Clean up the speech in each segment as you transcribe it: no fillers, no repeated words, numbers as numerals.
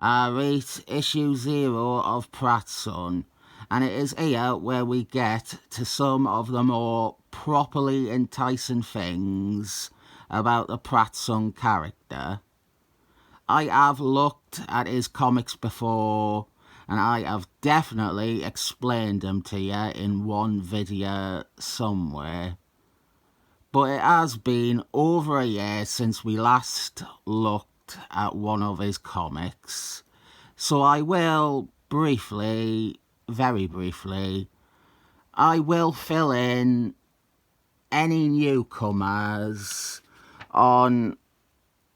I read issue 0 of Pratt's Son, and it is here where we get to some of the more properly enticing things about the Pratt's Son character. I have looked at his comics before, and I have definitely explained them to you in one video somewhere. But it has been over a year since we last looked at one of his comics, so I will briefly, very briefly, I will fill in any newcomers on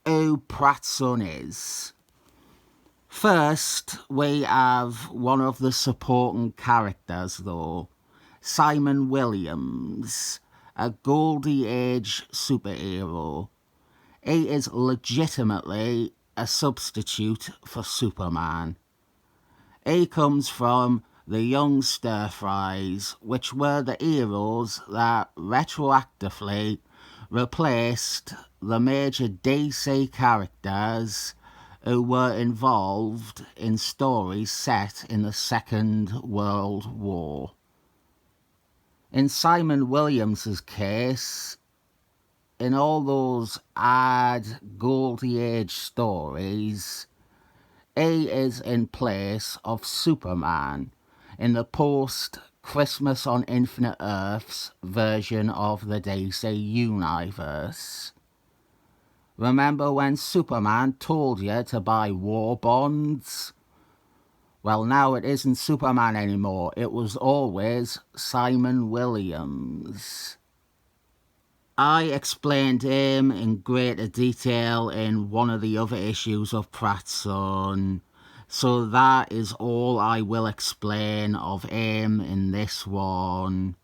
who Pratt's Son is. First, we have one of the supporting characters though, Simon Williams, a Goldie Age superhero. He is legitimately a substitute for Superman. He comes from the Young Stir-Fries, which were the heroes that retroactively replaced the major DC characters who were involved in stories set in the Second World War. In Simon Williams's case, in all those odd Goldie Age stories, he is in place of Superman in the post-Christmas on Infinite Earths version of the DC universe. Remember when Superman told you to buy war bonds? Well, now it isn't Superman anymore. It was always Simon Williams. I explained him in greater detail in one of the other issues of Pratt's Son, so that is all I will explain of him in this one.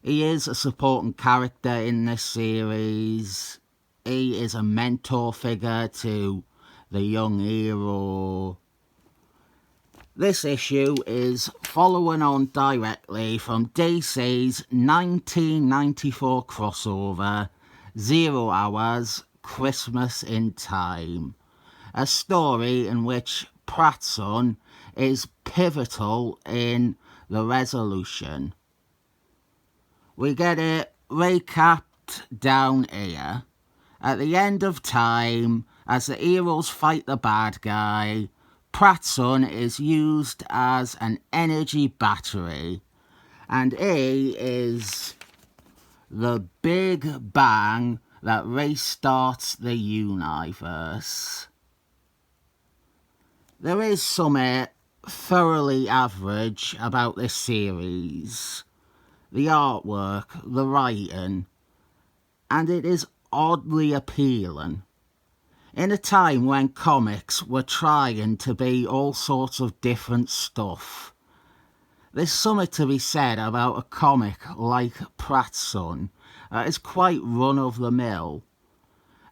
He is a supporting character in this series. He is a mentor figure to the young hero. This issue is following on directly from DC's 1994 crossover, 0 Hours, Christmas in Time, a story in which Pratt's Son is pivotal in the resolution. We get it recapped down here. At the end of time, as the heroes fight the bad guy, Pratt's Son is used as an energy battery, and he is the big bang that restarts the universe. There is something thoroughly average about this series. The artwork, the writing, and it is oddly appealing. In a time when comics were trying to be all sorts of different stuff, there's something to be said about a comic like Pratt's Son that is quite run-of-the-mill.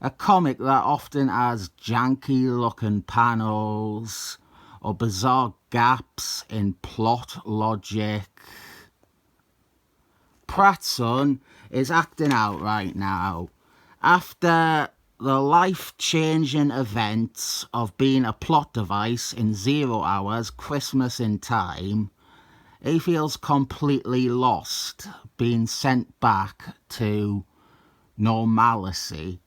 A comic that often has janky-looking panels or bizarre gaps in plot logic. Pratt's Son is acting out right now after the life-changing events of being a plot device in 0 Hours, Christmas in Time. He feels completely lost, being sent back to normalcy.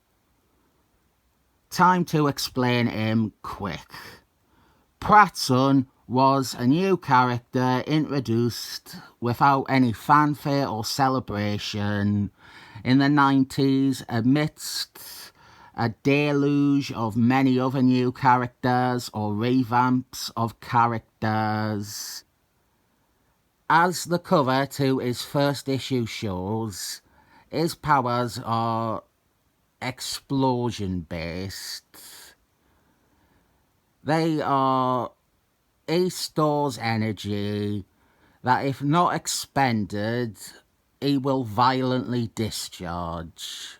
Time to explain him quick. Pratt's Son was a new character introduced without any fanfare or celebration in the 90s amidst a deluge of many other new characters or revamps of characters. As the cover to his first issue shows, his powers are explosion-based. He stores energy that, if not expended, he will violently discharge.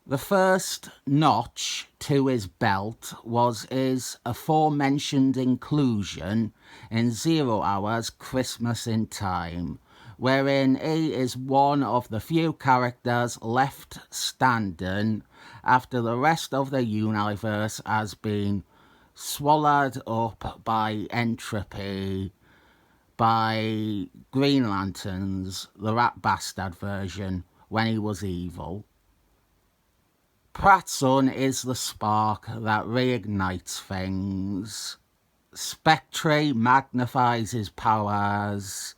The first notch to his belt was his aforementioned inclusion in 0 Hours, Christmas in Time, wherein he is one of the few characters left standing after the rest of the universe has been swallowed up by entropy, by Green Lanterns, the rat bastard version, when he was evil. Pratt's son is the spark that reignites things. Spectre magnifies his powers,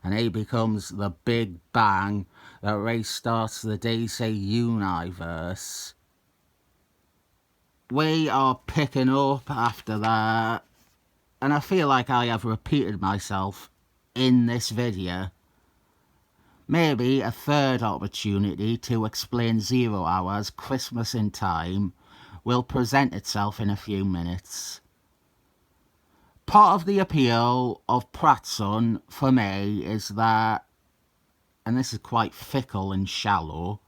and he becomes the Big Bang that restarts the DC universe. We are picking up after that, and I feel like I have repeated myself in this video. Maybe a third opportunity to explain 0 Hour's Christmas in Time will present itself in a few minutes. Part of the appeal of Pratt's son for me is that, and this is quite fickle and shallow,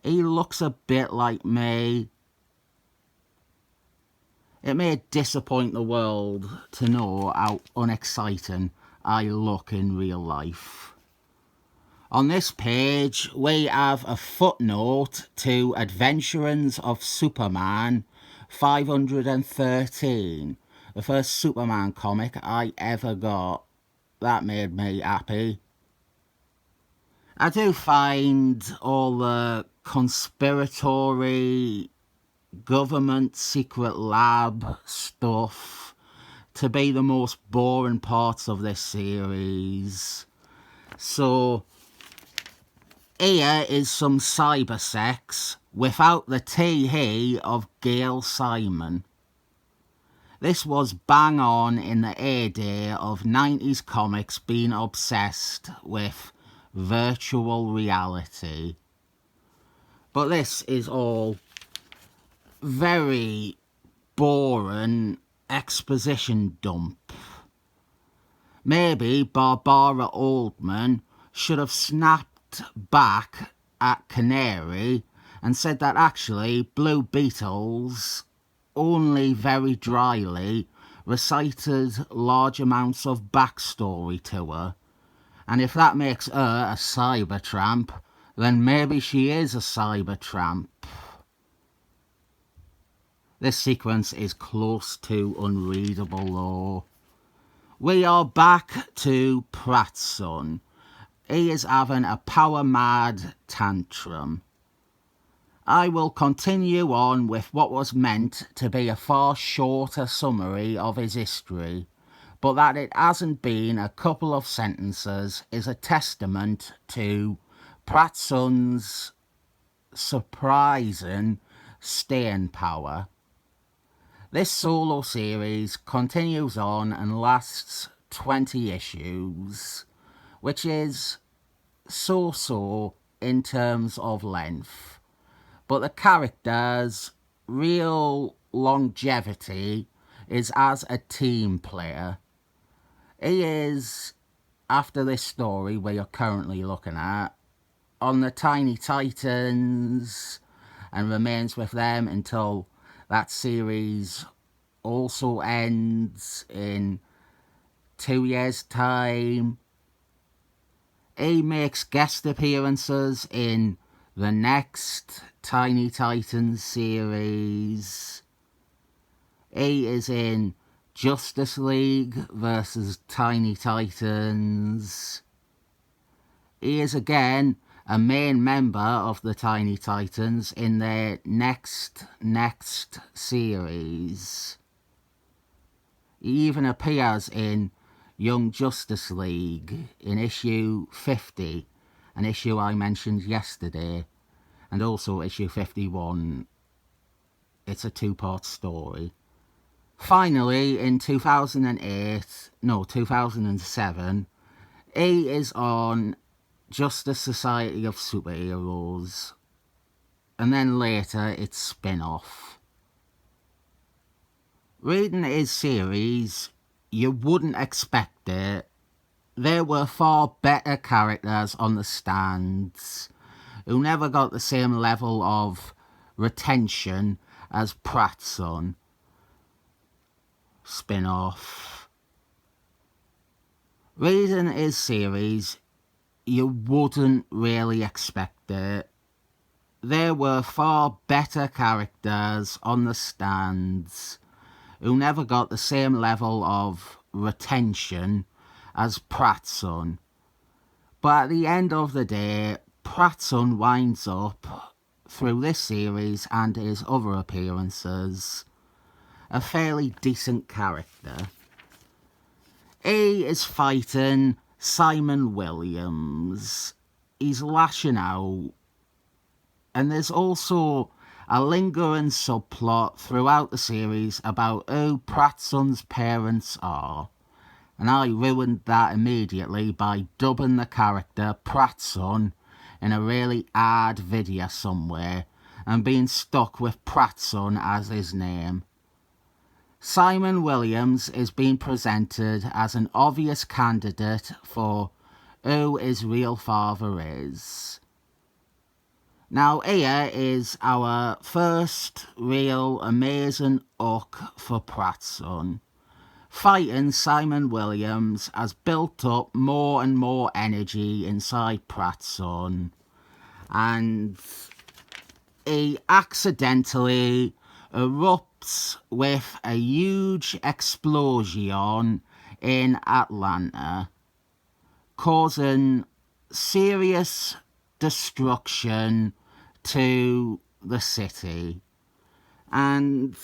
he looks a bit like me. It may disappoint the world to know how unexciting I look in real life. On this page, we have a footnote to Adventures of Superman 513, the first Superman comic I ever got. That made me happy. I do find all the conspiratory government secret lab stuff to be the most boring parts of this series. So here is some cyber sex without the tee-hee of Gail Simon. This was bang on in the heyday of 90s comics being obsessed with virtual reality. But this is all very boring exposition dump. Maybe Barbara Oldman should have snapped back at Canary and said that actually Blue Beetles only very dryly recited large amounts of backstory to her, and if that makes her a cyber tramp, then maybe she is a cyber tramp. This sequence is close to unreadable though. We are back to Pratt's son. He is having a power-mad tantrum. I will continue on with what was meant to be a far shorter summary of his history, but that it hasn't been a couple of sentences is a testament to Pratt's son's surprising staying power. This solo series continues on and lasts 20 issues, which is so-so in terms of length. But the character's real longevity is as a team player. He is, after this story we are currently looking at, on the Tiny Titans and remains with them until that series also ends in 2 years' time. He makes guest appearances in the next Tiny Titans series. He is in Justice League versus Tiny Titans. He is again a main member of the Tiny Titans in their next series. He even appears in Young Justice League in issue 50, an issue I mentioned yesterday, and also issue 51. It's a 2-part story. Finally, in 2007, he is on Justice Society of Superheroes, and then later its spin-off. Reading his series, you wouldn't expect it. There were far better characters on the stands who never got the same level of retention as Pratt's son. Spin-off. Reading his series, you wouldn't really expect it. There were far better characters on the stands who never got the same level of retention as Pratt's son. But at the end of the day, Pratt's son winds up, through this series and his other appearances, a fairly decent character. He is fighting Simon Williams. He's lashing out. And there's also a lingering subplot throughout the series about who Pratt's son's parents are. And I ruined that immediately by dubbing the character Pratt's son in a really hard video somewhere and being stuck with Pratt's son as his name. Simon Williams is being presented as an obvious candidate for who his real father is. Now here is our first real amazing hook for Pratt's son. Fighting Simon Williams has built up more and more energy inside Pratt's son, and he accidentally erupts with a huge explosion in Atlanta, causing serious destruction to the city. And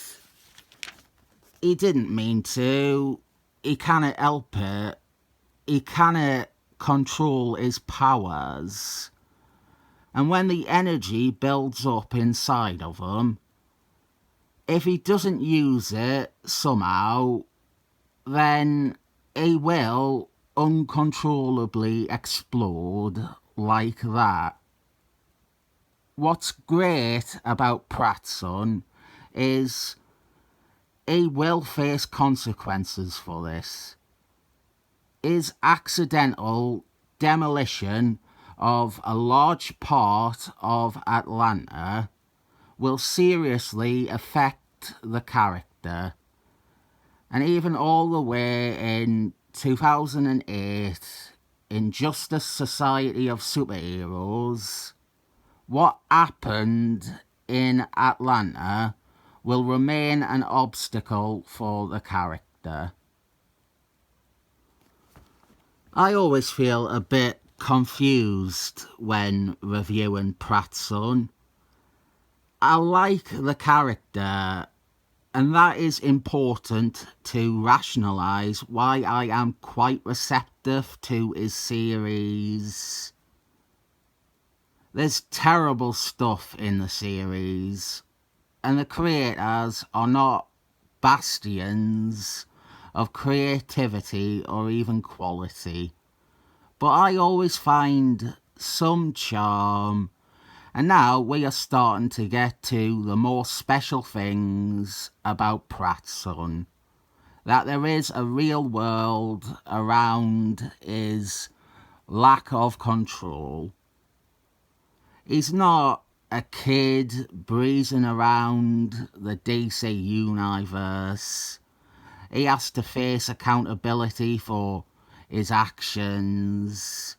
he didn't mean to. He cannot help it. He cannot control his powers. And when the energy builds up inside of him, if he doesn't use it somehow, then he will uncontrollably explode like that. What's great about Pratt's son is he will face consequences for this. His accidental demolition of a large part of Atlanta will seriously affect the character. And even all the way in 2008, in Justice Society of Superheroes, what happened in Atlanta will remain an obstacle for the character. I always feel a bit confused when reviewing Pratt's son. I like the character, and that is important to rationalise why I am quite receptive to his series. There's terrible stuff in the series, and the creators are not bastions of creativity or even quality. But I always find some charm, and now we are starting to get to the more special things about Pratt's son. That there is a real world around his lack of control. He's not a kid breezing around the DC universe. He has to face accountability for his actions.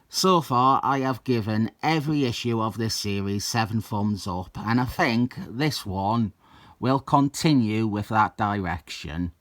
So far, I have given every issue of this series 7 thumbs up, and I think this one will continue with that direction.